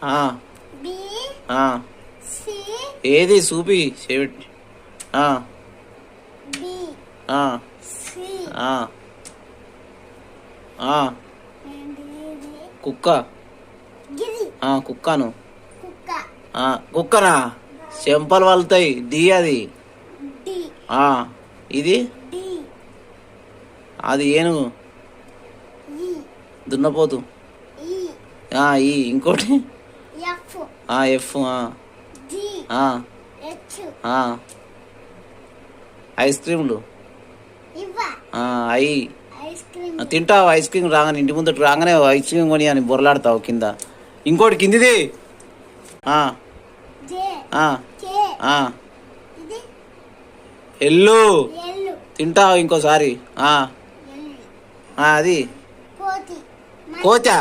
ఆ బి ఆ సి ఏది చూపి చెవిటి ఆ బి ఆ సి ఆ ఆ ఏంటిది కుక్క గిరి కుక్కను కుక్క కుక్కనా చెంపలు వలుతాయి డి అది డి ఆ ఇది డి అది ఏనుగు ఈ దున్నపోతు ఈ ఈ ఇంకోటి ఎఫ్ ఎఫ్ జి ఆ హెచ్ ఆ ఐస్ క్రీములు ఇవ్వ అయి ఐస్ క్రీమ్ తింటావు ఐస్ క్రీమ్ రాగానే ఇంటి ముందట రాగానే ఐస్ క్రీమ్ కొని అని బొరలాడతావు కింద ఇంకోటి కిందిది జే ఆ కే ఆ ఇది ఎల్లు ఎల్లు తింటావు ఇంకోసారి ఎల్లు అది కోతి కోచా